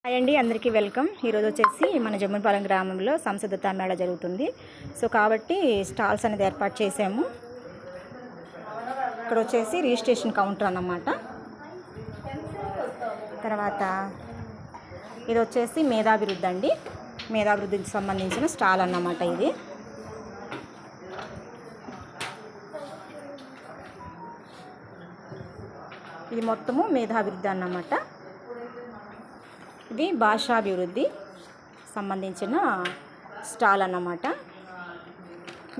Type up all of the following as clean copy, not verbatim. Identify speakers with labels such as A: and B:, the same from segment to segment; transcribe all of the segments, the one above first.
A: Hi అండి, అందరికీ welcome. ఈరోజు వచ్చేసి మన జమ్మునిపాలెం గ్రామంలో సంసదత్తా మేళ జరుగుతుంది. సో కాబట్టి స్టాల్స్ అనేది ఏర్పాటు చేసాము. ఇక్కడ వచ్చేసి రిజిస్ట్రేషన్ కౌంటర్ అన్నమాట. తర్వాత ఇది వచ్చేసి మేధాభివృద్ధి అండి, మేధాభివృద్ధికి సంబంధించిన స్టాల్ అన్నమాట. ఇది మొత్తము మేధాభివృద్ధి అన్నమాట. ఇది భాషాభివృద్ధి సంబంధించిన స్టాల్ అన్నమాట.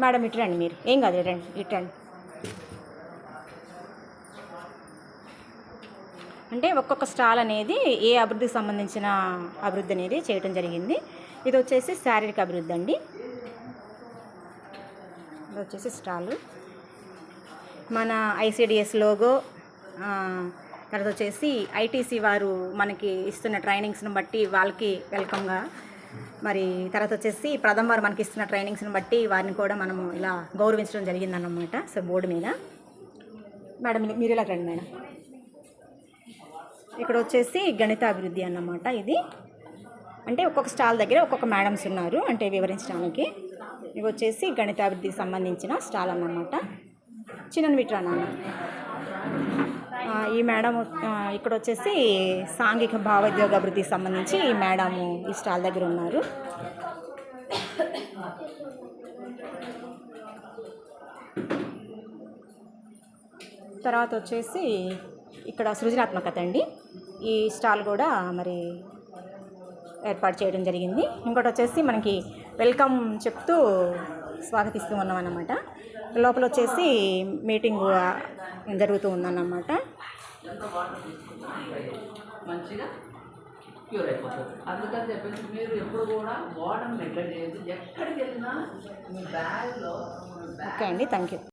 A: మేడం ఇటు రండి, మీరు ఏం కాదు రండి, ఇటు రండి. అంటే ఒక్కొక్క స్టాల్ అనేది ఏ అభివృద్ధికి సంబంధించిన అభివృద్ధి అనేది చేయటం జరిగింది. ఇది వచ్చేసి శారీరక అభివృద్ధి అండి. ఇది వచ్చేసి స్టాలు మన ఐసిడిఎస్ లోగో. తర్వాత వచ్చేసి ఐటీసీ వారు మనకి ఇస్తున్న ట్రైనింగ్స్ని బట్టి వాళ్ళకి వెల్కమ్గా, మరి తర్వాత వచ్చేసి ప్రథమ వారు మనకి ఇస్తున్న ట్రైనింగ్స్ని బట్టి వారిని కూడా మనము ఇలా గౌరవించడం జరిగిందన్నమాట. సో బోర్డు మీద మేడం మీరు ఇలా రండి మేడం. ఇక్కడ వచ్చేసి గణిత అభివృద్ధి అన్నమాట. ఇది అంటే ఒక్కొక్క స్టాల్ దగ్గర ఒక్కొక్క మేడమ్స్ ఉన్నారు అంటే వివరించడానికి. ఇవి వచ్చేసి గణితాభివృద్ధికి సంబంధించిన స్టాల్ అన్నమాట. చిన్న విట్రానా ఈ మేడం. ఇక్కడ వచ్చేసి సాంఘిక భావోద్యోగ అభివృద్ధికి సంబంధించి ఈ మేడము ఈ స్టాల్ దగ్గర ఉన్నారు. తర్వాత వచ్చేసి ఇక్కడ సృజనాత్మకత అండి. ఈ స్టాల్ కూడా మరి ఏర్పాటు చేయడం జరిగింది. ఇంకోటి వచ్చేసి మనకి వెల్కమ్ చెప్తూ స్వాగతిస్తూ ఉన్నాం అన్నమాట. లోపల వచ్చేసి మీటింగ్ జరుగుతూ ఉందన్నమాట.
B: మంచిగా క్యూర్ అయిపోతుంది. అందుకని చెప్పేసి మీరు ఎప్పుడు కూడా వాటర్ నెగ్లెక్ట్ చేయొద్దు. ఎక్కడికి వెళ్ళినా మీ బ్యాగ్లో.
A: ఓకే అండి, థ్యాంక్ యూ.